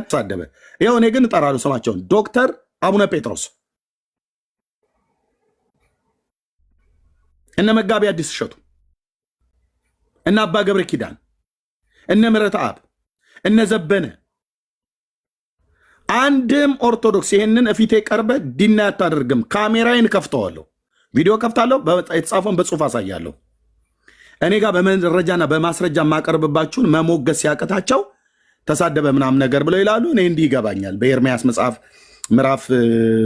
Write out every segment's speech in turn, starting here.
ተሳደበ። ይኸው እኔ ግን እጠራለሁ ስማቸውን። ዶክተር አቡነ ጴጥሮስ፣ እነ መጋቢ አዲስ እሸቱ፣ እነ አባ ገብረ ኪዳን፣ እነ ምሕረት አብ፣ እነ ዘበነ። አንድም ኦርቶዶክስ ይህንን እፊቴ ቀርበ ዲና አታደርግም። ካሜራዬን ከፍተዋለሁ፣ ቪዲዮ ከፍታለሁ፣ የተጻፈውን በጽሁፍ አሳያለሁ። እኔ ጋር በመረጃና በማስረጃ የማቀርብባችሁን መሞገስ ሲያቀታቸው ተሳደበ ምናምን ነገር ብለው ይላሉ። እኔ እንዲህ ይገባኛል። በኤርምያስ መጽሐፍ ምዕራፍ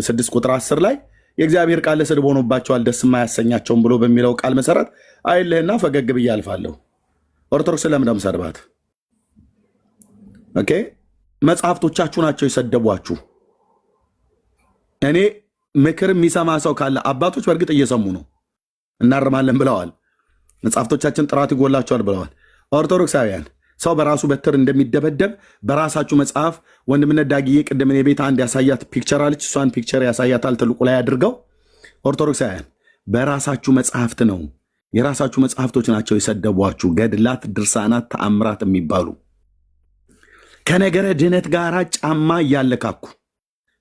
6 ቁጥር 10 ላይ የእግዚአብሔር ቃል ለስድብ ሆኖባቸዋል ደስ የማያሰኛቸውም ብሎ በሚለው ቃል መሰረት አይልህና ፈገግ ብዬ አልፋለሁ። ኦርቶዶክስ ለምደም ሰድባት። ኦኬ፣ መጽሐፍቶቻችሁ ናቸው የሰደቧችሁ። እኔ ምክር የሚሰማ ሰው ካለ አባቶች በእርግጥ እየሰሙ ነው፣ እናርማለን ብለዋል። መጽሐፍቶቻችን ጥራት ይጎላቸዋል ብለዋል። ኦርቶዶክሳውያን ሰው በራሱ በትር እንደሚደበደብ በራሳችሁ መጽሐፍ ወንድምነት ዳግዬ ቅድምን የቤት አንድ ያሳያት ፒክቸር አለች። እሷን ፒክቸር ያሳያታል ትልቁ ላይ አድርገው። ኦርቶዶክሳውያን በራሳችሁ መጽሐፍት ነው፣ የራሳችሁ መጽሐፍቶች ናቸው የሰደቧችሁ። ገድላት፣ ድርሳናት፣ ተአምራት የሚባሉ ከነገረ ድህነት ጋር ጫማ እያለካኩ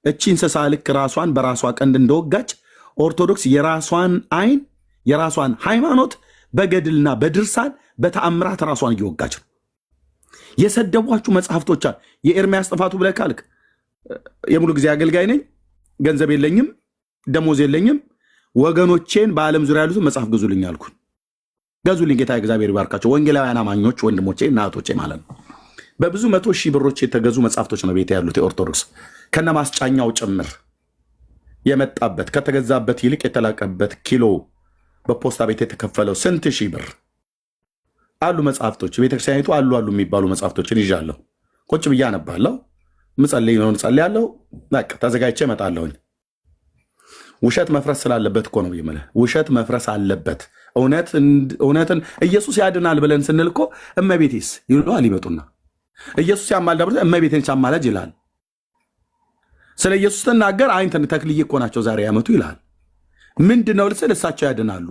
እቺ እንስሳ ልክ ራሷን በራሷ ቀንድ እንደወጋች ኦርቶዶክስ የራሷን አይን የራሷን ሃይማኖት በገድልና በድርሳን በተአምራት ራሷን እየወጋች ነው። የሰደቧችሁ መጽሐፍቶች አሉ። የኤርምያስ ጥፋቱ ብለህ ካልክ የሙሉ ጊዜ አገልጋይ ነኝ፣ ገንዘብ የለኝም፣ ደሞዝ የለኝም፣ ወገኖቼን በዓለም ዙሪያ ያሉትን መጽሐፍ ግዙልኝ አልኩኝ። ገዙልኝ፣ ጌታ እግዚአብሔር ይባርካቸው። ወንጌላውያን አማኞች ወንድሞቼ እና እህቶቼ ማለት ነው። በብዙ 100,000 ብሮች የተገዙ መጽሐፍቶች ነው ቤት ያሉት የኦርቶዶክስ ከነ ማስጫኛው ጭምር የመጣበት ከተገዛበት ይልቅ የተላቀበት ኪሎ በፖስታ ቤት የተከፈለው ስንት ሺህ ብር አሉ መጽሐፍቶች ቤተክርስቲያኒቱ አሉ የሚባሉ መጽሐፍቶችን ይዣለሁ። ቁጭ ብዬ አነባለሁ። ምጸልይ ነው ጸልያለሁ። በቃ ተዘጋጅቼ እመጣለሁኝ። ውሸት መፍረስ ስላለበት እኮ ነው የምልህ። ውሸት መፍረስ አለበት። እውነትን ኢየሱስ ያድናል ብለን ስንል እኮ እመቤቴስ ይሉሃል ይመጡና ኢየሱስ ያማልዳ ብለ እመቤቴን ቻማላጅ ይላል። ስለ ኢየሱስ ተናገር አይንተን ተክልዬ እኮ ናቸው ዛሬ ያመጡ ይላል። ምንድነው ልስል እሳቸው ያድናሉ።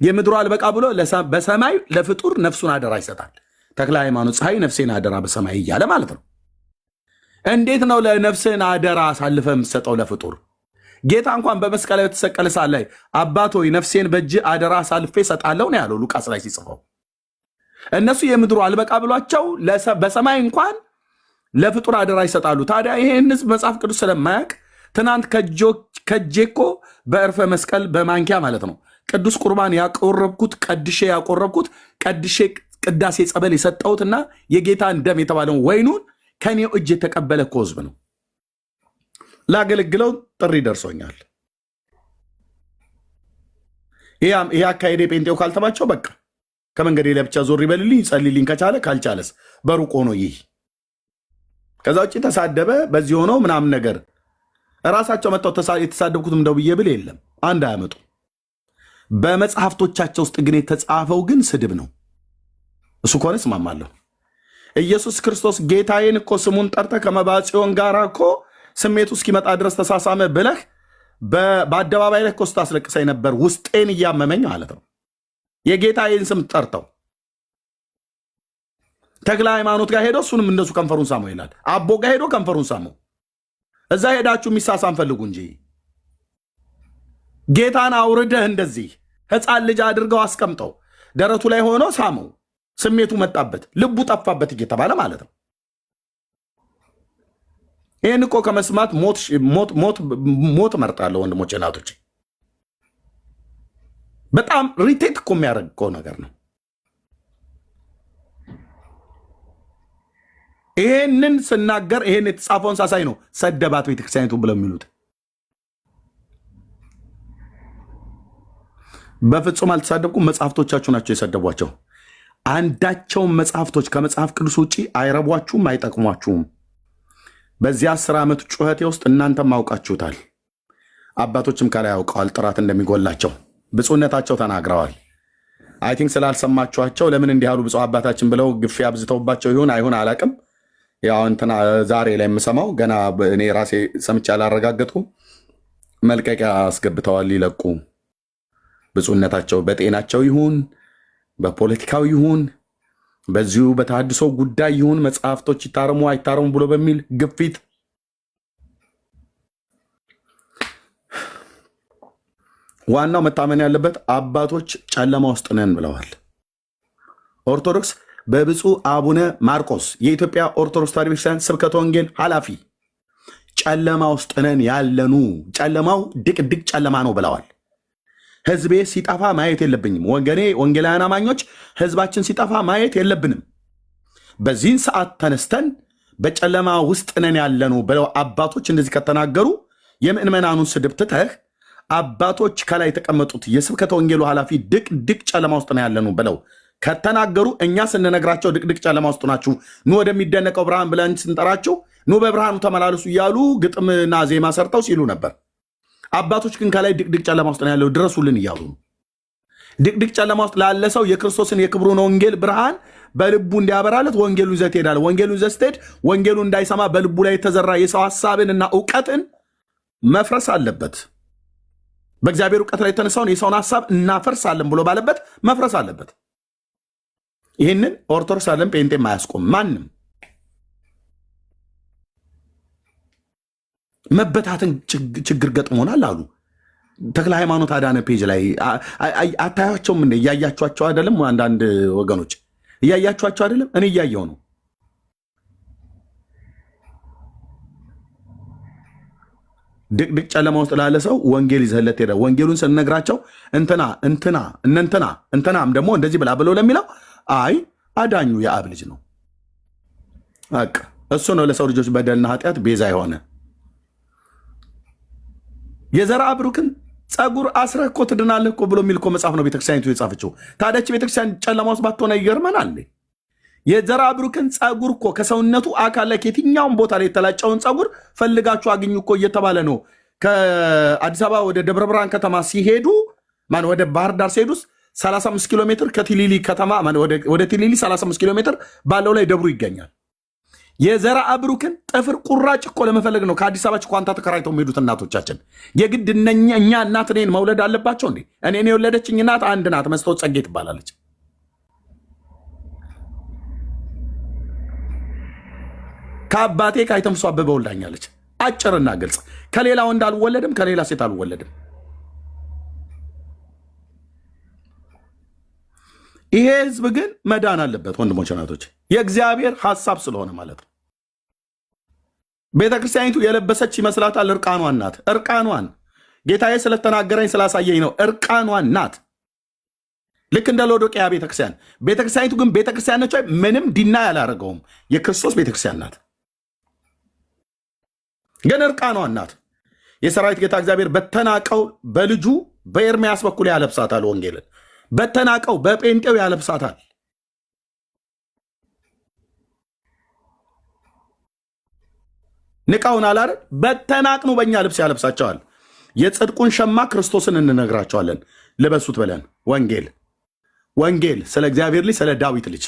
የምድሩ አልበቃ ብሎ በሰማይ ለፍጡር ነፍሱን አደራ ይሰጣል። ተክለ ሃይማኖት ፀሐይ ነፍሴን አደራ በሰማይ እያለ ማለት ነው። እንዴት ነው ለነፍስህን አደራ አሳልፈ የምትሰጠው ለፍጡር? ጌታ እንኳን በመስቀል ላይ የተሰቀለ ሳለ ላይ አባት ሆይ ነፍሴን በእጅ አደራ አሳልፌ እሰጣለሁ ነው ያለው ሉቃስ ላይ ሲጽፈው። እነሱ የምድሩ አልበቃ ብሏቸው በሰማይ እንኳን ለፍጡር አደራ ይሰጣሉ። ታዲያ ይሄን ህዝብ መጽሐፍ ቅዱስ ስለማያውቅ ትናንት ከጄ እኮ በእርፈ መስቀል በማንኪያ ማለት ነው ቅዱስ ቁርባን ያቆረብኩት ቀድሼ ቅዳሴ ጸበል የሰጠሁትና የጌታን ደም የተባለውን ወይኑን ከኔው እጅ የተቀበለ እኮ ህዝብ ነው። ላገለግለው ጥሪ ደርሶኛል። ይህ አካሄዴ ጴንጤው ካልተባቸው በቃ ከመንገዴ ለብቻ ዞር ይበልልኝ፣ ይጸልልኝ ከቻለ፣ ካልቻለስ በሩቅ ሆኖ ይህ ከዛ ውጭ ተሳደበ በዚህ ሆኖ ምናምን ነገር ራሳቸው መጥተው የተሳደብኩትም እንደው ብዬ ብል የለም አንድ አያመጡ። በመጽሐፍቶቻቸው ውስጥ ግን የተጻፈው ግን ስድብ ነው። እሱ ከሆነ እስማማለሁ። ኢየሱስ ክርስቶስ ጌታዬን እኮ ስሙን ጠርተ ከመባጽዮን ጋር እኮ ስሜቱ እስኪመጣ ድረስ ተሳሳመ ብለህ በአደባባይ ላይ እኮ ስታስለቅሰኝ ነበር፣ ውስጤን እያመመኝ ማለት ነው። የጌታዬን ስም ጠርተው ተክለ ሃይማኖት ጋር ሄዶ እሱንም እንደሱ ከንፈሩን ሳመው ይላል። አቦ ጋር ሄዶ ከንፈሩን ሳመው። እዛ ሄዳችሁ የሚሳሳም ፈልጉ እንጂ ጌታን አውርደህ እንደዚህ ሕፃን ልጅ አድርገው አስቀምጠው ደረቱ ላይ ሆኖ ሳመው። ስሜቱ መጣበት፣ ልቡ ጠፋበት እየተባለ ማለት ነው። ይህን እኮ ከመስማት ሞት መርጣለሁ ወንድሞቼ እናቶቼ። በጣም ሪቴት እኮ የሚያደርግ እኮ ነገር ነው። ይሄንን ስናገር ይሄን የተጻፈውን ሳሳይ ነው ሰደባት ቤተክርስቲያኒቱ ብለው የሚሉት። በፍጹም አልተሳደብኩም። መጽሐፍቶቻችሁ ናቸው የሰደቧቸው። አንዳቸውም መጽሐፍቶች ከመጽሐፍ ቅዱስ ውጭ አይረቧችሁም፣ አይጠቅሟችሁም። በዚህ 10 ዓመት ጩኸቴ ውስጥ እናንተም አውቃችሁታል። አባቶችም ከላይ ያውቀዋል ጥራት እንደሚጎላቸው ብፁዕነታቸው ተናግረዋል። አይ ቲንክ ስላልሰማችኋቸው ለምን እንዲህ ያሉ ብፁዕ አባታችን ብለው ግፊ አብዝተውባቸው ይሁን አይሁን አላቅም። ያው እንትና ዛሬ ላይ የምሰማው ገና እኔ ራሴ ሰምቼ አላረጋገጥኩም። መልቀቂያ አስገብተዋል ሊለቁ። ብፁዕነታቸው በጤናቸው ይሁን በፖለቲካው ይሁን በዚሁ በተሐድሶ ጉዳይ ይሁን መጽሐፍቶች ይታረሙ አይታረሙ ብሎ በሚል ግፊት ዋናው መታመን ያለበት አባቶች ጨለማ ውስጥ ነን ብለዋል። ኦርቶዶክስ በብፁዕ አቡነ ማርቆስ የኢትዮጵያ ኦርቶዶክስ ተዋሕዶ ቤተክርስቲያን ስብከተ ወንጌል ኃላፊ ጨለማ ውስጥ ነን ያለኑ፣ ጨለማው ድቅድቅ ጨለማ ነው ብለዋል። ህዝቤ ሲጠፋ ማየት የለብኝም። ወገኔ ወንጌላውያን አማኞች ህዝባችን ሲጠፋ ማየት የለብንም። በዚህን ሰዓት ተነስተን በጨለማ ውስጥ ነን ያለኑ ብለው አባቶች እንደዚህ ከተናገሩ የምእመናኑን ስድብ ትተህ አባቶች ከላይ የተቀመጡት የስብከተ ወንጌሉ ኃላፊ ድቅድቅ ጨለማ ውስጥ ነው ያለኑ ብለው ከተናገሩ እኛ ስንነግራቸው ድቅድቅ ጨለማ ውስጥ ናችሁ፣ ኑ ወደሚደነቀው ብርሃን ብለን ስንጠራቸው ኑ በብርሃኑ ተመላለሱ እያሉ ግጥምና ዜማ ሰርተው ሲሉ ነበር። አባቶች ግን ከላይ ድቅድቅ ጨለማ ውስጥ ነው ያለው ድረሱልን እያሉ ነው። ድቅድቅ ጨለማ ውስጥ ላለ ሰው የክርስቶስን የክብሩን ወንጌል ብርሃን በልቡ እንዲያበራለት ወንጌሉ ይዘህ ትሄዳለህ። ወንጌሉ ይዘህ ስትሄድ ወንጌሉ እንዳይሰማ በልቡ ላይ የተዘራ የሰው ሀሳብንና እውቀትን መፍረስ አለበት። በእግዚአብሔር እውቀት ላይ የተነሳውን የሰውን ሀሳብ እናፈርሳለን ብሎ ባለበት መፍረስ አለበት። ይህንን ኦርቶዶክስ አለም ጴንጤም አያስቆም። ማንም መበታትን ችግር ገጥሞናል አሉ ተክለ ሃይማኖት አዳነ ፔጅ ላይ አታያቸውም እንደ እያያቸኋቸው አይደለም? አንዳንድ ወገኖች እያያቸኋቸው አይደለም? እኔ እያየው ነው። ድቅድቅ ጨለማ ውስጥ ላለ ሰው ወንጌል ይዘህለት ሄደ። ወንጌሉን ስንነግራቸው እንትናም ደግሞ እንደዚህ ብላ ብለው ለሚለው አይ አዳኙ የአብ ልጅ ነው፣ በቃ እሱ ነው ለሰው ልጆች በደልና ኃጢአት ቤዛ የሆነ። የዘርአ ብሩክን ጸጉር አስረህ እኮ ትድናለህ እኮ ብሎ የሚል እኮ መጽሐፍ ነው ቤተክርስቲያኒቱ የጻፈችው። ታዲያች ቤተክርስቲያን ጨለማ ውስጥ ባትሆነ ይገርመናል። የዘርአ ብሩክን ጸጉር እኮ ከሰውነቱ አካል ላይ ከየትኛውም ቦታ ላይ የተላጨውን ጸጉር ፈልጋችሁ አግኙ እኮ እየተባለ ነው። ከአዲስ አበባ ወደ ደብረ ብርሃን ከተማ ሲሄዱ ወደ ባህር ዳር ሲሄዱ 35 ኪሎ ሜትር ከቲሊሊ ከተማ ወደ ቲሊሊ 35 ኪሎ ሜትር ባለው ላይ ደብሩ ይገኛል። የዘርአ ብሩክን ጥፍር ቁራጭ እኮ ለመፈለግ ነው ከአዲስ አበባ ኳንታ ተከራይተው የሚሄዱት እናቶቻችን። የግድ እኛ እናት እኔን መውለድ አለባቸው እንዴ? እኔን የወለደችኝ እናት አንድ ናት፣ መስታወት ጸጌ ትባላለች። ከአባቴ ከአይተምሱ አበበ ወልዳኛለች። አጭርና ግልጽ። ከሌላ ወንድ አልወለድም፣ ከሌላ ሴት አልወለድም። ይሄ ህዝብ ግን መዳን አለበት ወንድሞች ናቶች፣ የእግዚአብሔር ሐሳብ ስለሆነ ማለት ነው። ቤተክርስቲያኒቱ የለበሰች ይመስላታል። እርቃኗን ናት። እርቃኗን ጌታዬ ስለተናገረኝ ስላሳየኝ ነው። እርቃኗን ናት። ልክ እንደ ሎዶቅያ ቤተክርስቲያን። ቤተክርስቲያኒቱ ግን ቤተክርስቲያን ነች፣ ምንም ዲና ያላደረገውም የክርስቶስ ቤተክርስቲያን ናት። ግን እርቃኗን ናት። የሰራዊት ጌታ እግዚአብሔር በተናቀው በልጁ በኤርምያስ በኩል ያለብሳታል። ወንጌልን በተናቀው በጴንጤው ያለብሳታል። ንቃውን አላረ በተናቅኑ በእኛ ልብስ ያለብሳቸዋል። የጽድቁን ሸማ ክርስቶስን እንነግራቸዋለን። ልበሱት ብለን ወንጌል ስለ እግዚአብሔር ልጅ ስለ ዳዊት ልጅ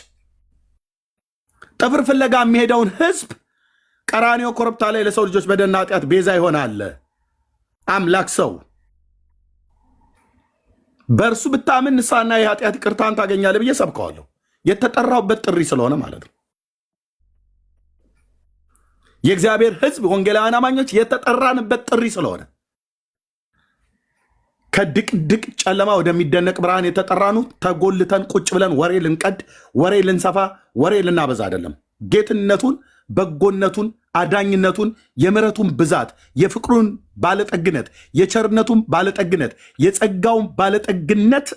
ጥፍር ፍለጋ የሚሄደውን ህዝብ ቀራንዮ ኮረብታ ላይ ለሰው ልጆች በደልና ኃጢአት ቤዛ ይሆናል። አምላክ ሰው በእርሱ ብታምን ንስሐና የኃጢአት ይቅርታን ታገኛለህ ብዬ ሰብከዋለሁ። የተጠራውበት ጥሪ ስለሆነ ማለት ነው። የእግዚአብሔር ህዝብ ወንጌላውያን አማኞች የተጠራንበት ጥሪ ስለሆነ ከድቅድቅ ጨለማ ወደሚደነቅ ብርሃን የተጠራኑ ተጎልተን ቁጭ ብለን ወሬ ልንቀድ፣ ወሬ ልንሰፋ፣ ወሬ ልናበዛ አይደለም። ጌትነቱን፣ በጎነቱን፣ አዳኝነቱን፣ የምሕረቱን ብዛት፣ የፍቅሩን ባለጠግነት፣ የቸርነቱን ባለጠግነት፣ የጸጋውን ባለጠግነት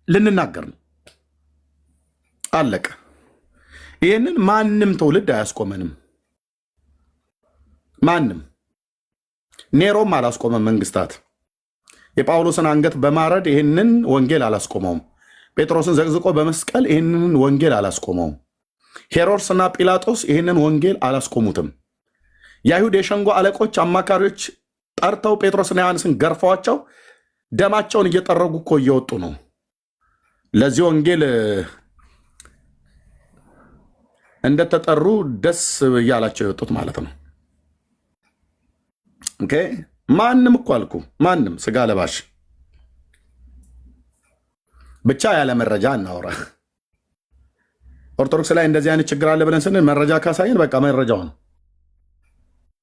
ልንናገር ነው። አለቀ። ይህንን ማንም ትውልድ አያስቆመንም። ማንም ኔሮም አላስቆመም። መንግስታት የጳውሎስን አንገት በማረድ ይህንን ወንጌል አላስቆመውም። ጴጥሮስን ዘቅዝቆ በመስቀል ይህንን ወንጌል አላስቆመውም። ሄሮድስና ጲላጦስ ይህንን ወንጌል አላስቆሙትም። የአይሁድ የሸንጎ አለቆች አማካሪዎች ጠርተው ጴጥሮስና ዮሐንስን ገርፈዋቸው ደማቸውን እየጠረጉ እኮ እየወጡ ነው። ለዚህ ወንጌል እንደተጠሩ ደስ እያላቸው የወጡት ማለት ነው። ኦኬ። ማንም እኮ አልኩ፣ ማንም ስጋ ለባሽ ብቻ ያለ መረጃ እናውራ። ኦርቶዶክስ ላይ እንደዚህ አይነት ችግር አለ ብለን ስንል መረጃ ካሳየን በቃ መረጃው ነው።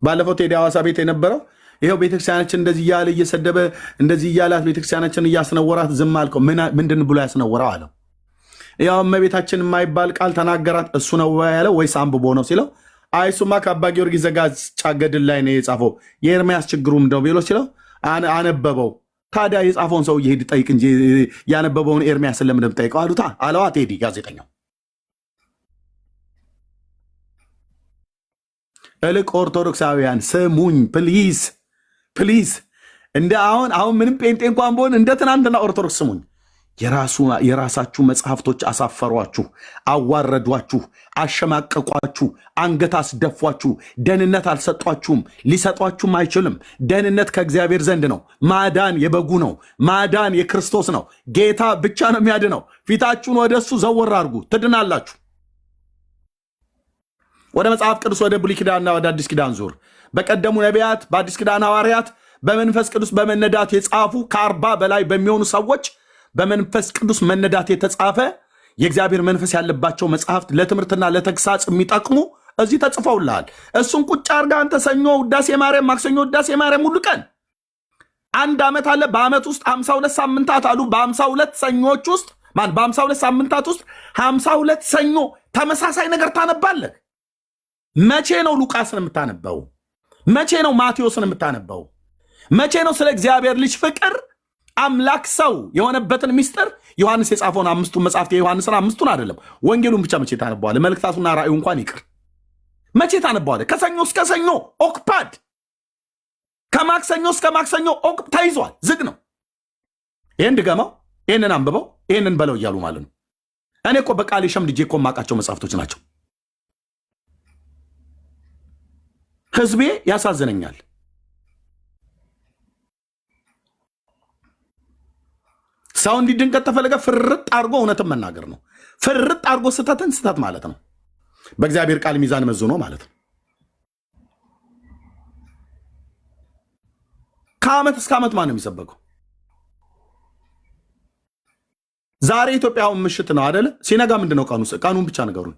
ባለፈው ቴዲ ሐዋሳ ቤት የነበረው ይኸው ቤተክርስቲያናችን እንደዚህ እያለ እየሰደበ እንደዚህ እያላት ቤተክርስቲያናችን እያስነወራት ዝም አልከው። ምንድን ብሎ ያስነወረው አለው። ያው እመቤታችን የማይባል ቃል ተናገራት እሱ ነው ያለው ወይስ አንብቦ ነው ሲለው፣ አይ እሱማ ከአባ ጊዮርጊስ ዘጋስጫ ገድል ላይ ነው የጻፈው የኤርምያስ ችግሩ ምንድነው ቢሎ ሲለው አነበበው። ታዲያ የጻፈውን ሰው ሄድ ጠይቅ እንጂ ያነበበውን ኤርምያስን ለምን ጠይቀው አሉታ አለዋ ቴዲ ጋዜጠኛው። እልቅ ኦርቶዶክሳውያን ስሙኝ ፕሊዝ ፕሊዝ። እንደ አሁን ምንም ጴንጤ እንኳን በሆን እንደ ትናንትና ኦርቶዶክስ ስሙኝ። የራሳችሁ መጽሐፍቶች አሳፈሯችሁ፣ አዋረዷችሁ፣ አሸማቀቋችሁ፣ አንገት አስደፏችሁ። ደህንነት አልሰጧችሁም፣ ሊሰጧችሁም አይችልም። ደህንነት ከእግዚአብሔር ዘንድ ነው። ማዳን የበጉ ነው። ማዳን የክርስቶስ ነው። ጌታ ብቻ ነው የሚያድነው። ፊታችሁን ወደ እሱ ዘወር አድርጉ፣ ትድናላችሁ። ወደ መጽሐፍ ቅዱስ ወደ ብሉይ ኪዳንና ወደ አዲስ ኪዳን ዙር። በቀደሙ ነቢያት በአዲስ ኪዳን ሐዋርያት በመንፈስ ቅዱስ በመነዳት የጻፉ ከ40 በላይ በሚሆኑ ሰዎች በመንፈስ ቅዱስ መነዳት የተጻፈ የእግዚአብሔር መንፈስ ያለባቸው መጽሐፍት ለትምህርትና ለተግሳጽ የሚጠቅሙ እዚህ ተጽፈውልሃል። እሱን ቁጭ አድርጋ አንተ ሰኞ ውዳሴ ማርያም፣ ማክሰኞ ውዳሴ ማርያም ሁሉ ቀን አንድ ዓመት አለ። በዓመት ውስጥ 52 ሳምንታት አሉ። በ52 ሰኞች ውስጥ በ52 ሳምንታት ውስጥ 52 ሰኞ ተመሳሳይ ነገር ታነባለህ። መቼ ነው ሉቃስን የምታነበው? መቼ ነው ማቴዎስን የምታነበው? መቼ ነው ስለ እግዚአብሔር ልጅ ፍቅር አምላክ ሰው የሆነበትን ሚስጥር ዮሐንስ የጻፈውን 5ቱን መጽሐፍት የዮሐንስን 5ቱን አይደለም ወንጌሉን ብቻ መቼ ታነበዋለህ? መልእክታቱና ራእዩ እንኳን ይቅር መቼ ታነበዋለህ? ከሰኞ እስከ ሰኞ ኦክፓድ፣ ከማክሰኞ እስከ ማክሰኞ ተይዟል፣ ዝግ ነው። ይህን ድገመው፣ ይህንን አንብበው፣ ይህንን በለው እያሉ ማለት ነው። እኔ እኮ በቃሌ ሸምድጄ እኮ የማውቃቸው መጽሐፍቶች ናቸው። ህዝቤ ያሳዝነኛል። ሰው እንዲድን ከተፈለገ ፍርጥ አድርጎ እውነትን መናገር ነው። ፍርጥ አድርጎ ስተትን ስተት ማለት ነው። በእግዚአብሔር ቃል ሚዛን መዝኖ ማለት ነው። ከዓመት እስከ ዓመት ማን ነው የሚሰበከው? ዛሬ ኢትዮጵያውን ምሽት ነው አደለ? ሲነጋ ምንድን ነው ቀኑ? ቀኑን ብቻ ንገሩኝ።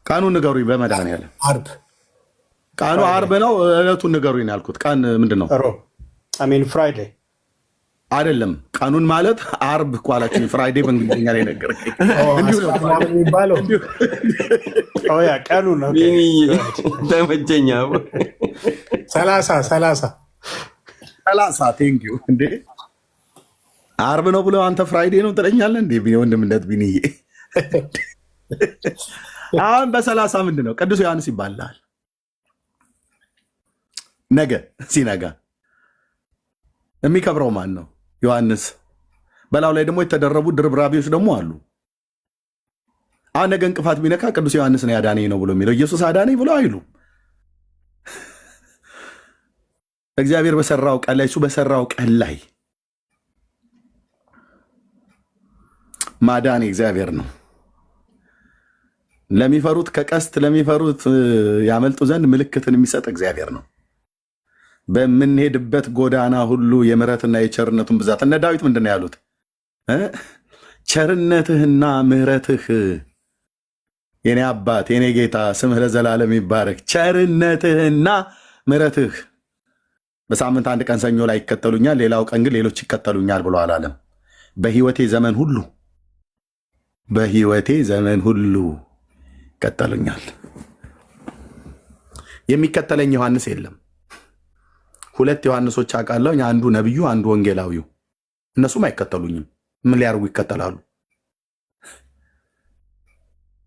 ቀኑን ንገሩኝ። በመድኃኒዓለም ዓርብ ቀኑ ዓርብ ነው። ዕለቱን ንገሩኝ ያልኩት ቀን ምንድን ነው? ፍራይዴ አይደለም። ቀኑን ማለት ዓርብ እኮ አላችሁኝ። ፍራይዴ በእንግሊዝኛ ላይ ነገር የሚባለው ቀኑ ነው። ተመቸኛ 30 ቴንኪው። እንዴ ዓርብ ነው ብለው አንተ ፍራይዴ ነው ትለኛለህ እንዴ? ወንድምነት ቢንዬ አሁን በ30 ምንድን ነው? ቅዱስ ዮሐንስ ይባላል። ነገ ሲነጋ የሚከብረው ማን ነው? ዮሐንስ። በላው ላይ ደግሞ የተደረቡ ድርብራቢዎች ደግሞ አሉ። አሁን ነገ እንቅፋት ቢነካ ቅዱስ ዮሐንስ ነው ያዳነኝ ነው ብሎ የሚለው ኢየሱስ አዳነኝ ብሎ አይሉም። እግዚአብሔር በሰራው ቀን ላይ እሱ በሰራው ቀን ላይ ማዳን እግዚአብሔር ነው። ለሚፈሩት ከቀስት ለሚፈሩት ያመልጡ ዘንድ ምልክትን የሚሰጥ እግዚአብሔር ነው። በምንሄድበት ጎዳና ሁሉ የምሕረትና የቸርነቱን ብዛት እነ ዳዊት ምንድን ነው ያሉት? ቸርነትህና ምሕረትህ የኔ አባት የኔ ጌታ ስምህ ለዘላለም ይባረክ። ቸርነትህና ምሕረትህ በሳምንት አንድ ቀን ሰኞ ላይ ይከተሉኛል፣ ሌላው ቀን ግን ሌሎች ይከተሉኛል ብሎ አላለም። በህይወቴ ዘመን ሁሉ ይከተሉኛል። የሚከተለኝ ዮሐንስ የለም። 2 ዮሐንሶች አውቃለሁ። አንዱ ነብዩ፣ አንዱ ወንጌላዊው። እነሱም አይከተሉኝም። ምን ሊያርጉ ይከተላሉ?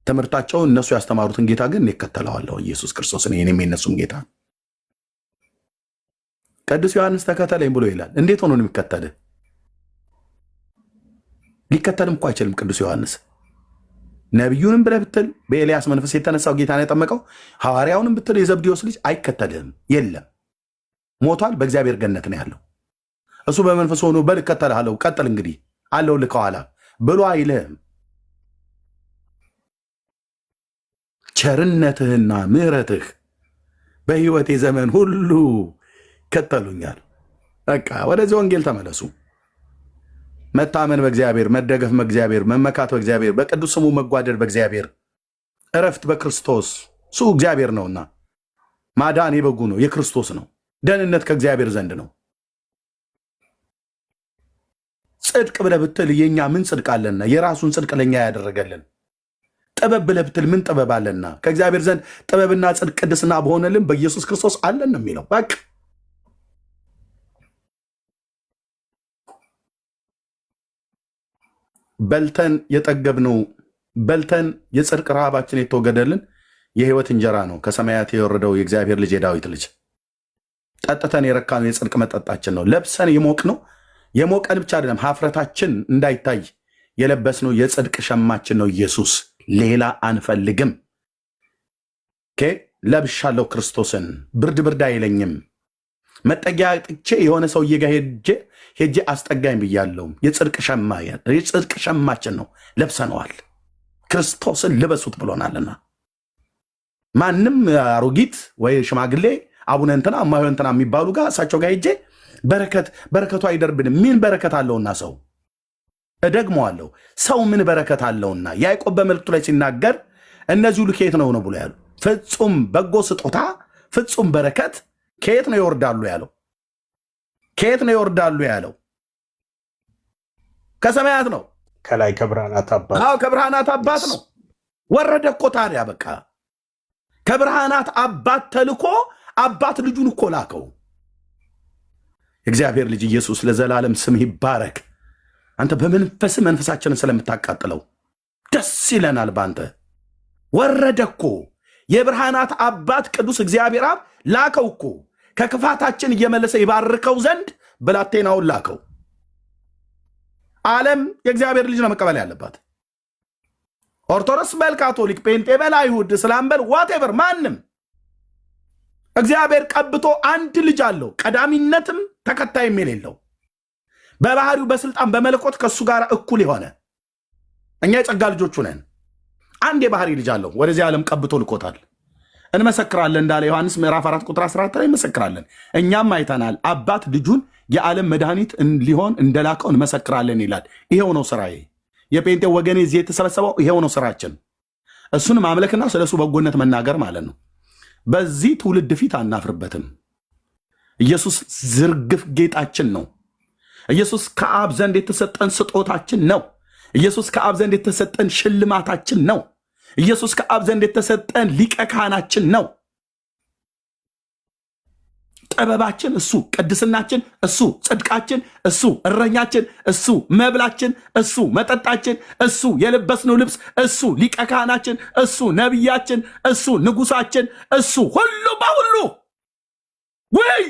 ትምህርታቸው እነሱ ያስተማሩትን ጌታ ግን እከተለዋለሁ። ኢየሱስ ክርስቶስን፣ የኔም የነሱም ጌታ። ቅዱስ ዮሐንስ ተከተለኝ ብሎ ይላል። እንዴት ሆኖ ነው የሚከተልህ? ሊከተልም እኮ አይችልም። ቅዱስ ዮሐንስ ነቢዩንም ብለህ ብትል በኤልያስ መንፈስ የተነሳው ጌታን ያጠመቀው፣ ሐዋርያውንም ብትል የዘብዴዎስ ልጅ አይከተልህም። የለም ሞቷል፣ በእግዚአብሔር ገነት ነው ያለው። እሱ በመንፈስ ሆኖ በል እከተልሃለሁ፣ ቀጥል እንግዲህ አለው ልከኋላ ብሎ አይልህም። ቸርነትህና ምሕረትህ በሕይወቴ ዘመን ሁሉ ይከተሉኛል። በቃ ወደዚህ ወንጌል ተመለሱ። መታመን በእግዚአብሔር፣ መደገፍ በእግዚአብሔር፣ መመካት በእግዚአብሔር፣ በቅዱስ ስሙ መጓደድ በእግዚአብሔር፣ እረፍት በክርስቶስ እሱ እግዚአብሔር ነውና፣ ማዳን የበጉ ነው የክርስቶስ ነው። ደህንነት ከእግዚአብሔር ዘንድ ነው። ጽድቅ ብለህ ብትል የኛ ምን ጽድቅ አለና? የራሱን ጽድቅ ለኛ ያደረገልን። ጥበብ ብለህ ብትል ምን ጥበብ አለና? ከእግዚአብሔር ዘንድ ጥበብና ጽድቅ ቅድስና በሆነልን በኢየሱስ ክርስቶስ አለን ነው የሚለው። በቃ በልተን የጠገብነው በልተን የጽድቅ ረሃባችን የተወገደልን የህይወት እንጀራ ነው ከሰማያት የወረደው የእግዚአብሔር ልጅ የዳዊት ልጅ። ጠጥተን የረካነው የጽድቅ መጠጣችን ነው። ለብሰን የሞቅነው የሞቀን ብቻ አይደለም፣ ሀፍረታችን እንዳይታይ የለበስነው የጽድቅ ሸማችን ነው ኢየሱስ። ሌላ አንፈልግም። ለብሻለሁ ክርስቶስን። ብርድ ብርድ አይለኝም። መጠጊያ ጥቼ የሆነ ሰውዬ ጋር ሄጄ አስጠጋኝ ብያለሁ። የጽድቅ ሸማችን ነው፣ ለብሰነዋል። ክርስቶስን ልበሱት ብሎናልና ማንም አሮጊት ወይ ሽማግሌ አቡነ እንትና እማሆይ እንትና የሚባሉ ጋር እሳቸው ጋር ሄጄ በረከቱ አይደርብንም። ምን በረከት አለውና ሰው? እደግመዋለሁ፣ ሰው ምን በረከት አለውና? ያዕቆብ በመልእክቱ ላይ ሲናገር እነዚህ ሁሉ ከየት ነው ብሎ ያሉ? ፍጹም በጎ ስጦታ ፍጹም በረከት ከየት ነው ይወርዳሉ ያለው? ከየት ነው ይወርዳሉ ያለው? ከሰማያት ነው፣ ከላይ ከብርሃናት አባት። አዎ ከብርሃናት አባት ነው። ወረደ እኮ ታዲያ። በቃ ከብርሃናት አባት ተልኮ አባት ልጁን እኮ ላከው። እግዚአብሔር ልጅ ኢየሱስ ለዘላለም ስም ይባረክ። አንተ በመንፈስ መንፈሳችንን ስለምታቃጥለው ደስ ይለናል ባንተ። ወረደ እኮ የብርሃናት አባት ቅዱስ እግዚአብሔር አብ ላከው እኮ ከክፋታችን እየመለሰ ይባርከው ዘንድ ብላቴናውን ላከው። ዓለም የእግዚአብሔር ልጅ ነው መቀበል ያለባት። ኦርቶዶክስ በል፣ ካቶሊክ፣ ጴንጤ በል፣ አይሁድ፣ እስላም በል፣ ዋቴቨር ማንም እግዚአብሔር ቀብቶ አንድ ልጅ አለው፣ ቀዳሚነትም ተከታይም የሌለው በባህሪው በስልጣን በመለኮት ከእሱ ጋር እኩል የሆነ እኛ የጸጋ ልጆቹ ነን። አንድ የባህሪ ልጅ አለው፣ ወደዚህ ዓለም ቀብቶ ልኮታል። እንመሰክራለን እንዳለ ዮሐንስ ምዕራፍ 4 ቁጥር 14 ላይ እንመሰክራለን። እኛም አይተናል፣ አባት ልጁን የዓለም መድኃኒት ሊሆን እንደላከው እንመሰክራለን ይላል። ይሄው ነው ስራዬ። የጴንጤ ወገኔ እዚህ የተሰበሰበው ይሄው ነው ስራችን። እሱን ማምለክና ስለሱ በጎነት መናገር ማለት ነው። በዚህ ትውልድ ፊት አናፍርበትም። ኢየሱስ ዝርግፍ ጌጣችን ነው። ኢየሱስ ከአብ ዘንድ የተሰጠን ስጦታችን ነው። ኢየሱስ ከአብ ዘንድ የተሰጠን ሽልማታችን ነው። ኢየሱስ ከአብ ዘንድ የተሰጠን ሊቀ ካህናችን ነው። ጥበባችን እሱ፣ ቅድስናችን እሱ፣ ጽድቃችን እሱ፣ እረኛችን እሱ፣ መብላችን እሱ፣ መጠጣችን እሱ፣ የለበስነው ልብስ እሱ፣ ሊቀ ካህናችን እሱ፣ ነቢያችን እሱ፣ ንጉሳችን እሱ፣ ሁሉ በሁሉ ወይ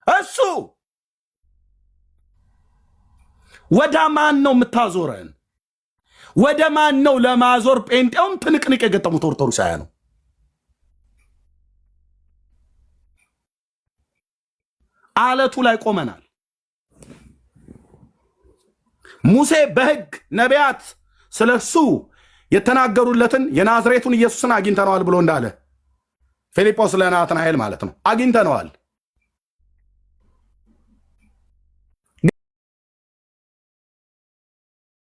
እሱ። ወደ ማን ነው የምታዞረን? ወደ ማን ነው ለማዞር ጴንጤውን ትንቅንቅ የገጠሙት ኦርቶዶክሳውያኑ ነው? አለቱ ላይ ቆመናል። ሙሴ በሕግ ነቢያት ስለሱ የተናገሩለትን የናዝሬቱን ኢየሱስን አግኝተነዋል ብሎ እንዳለ ፊልጶስ ለናትናኤል ማለት ነው። አግኝተነዋል።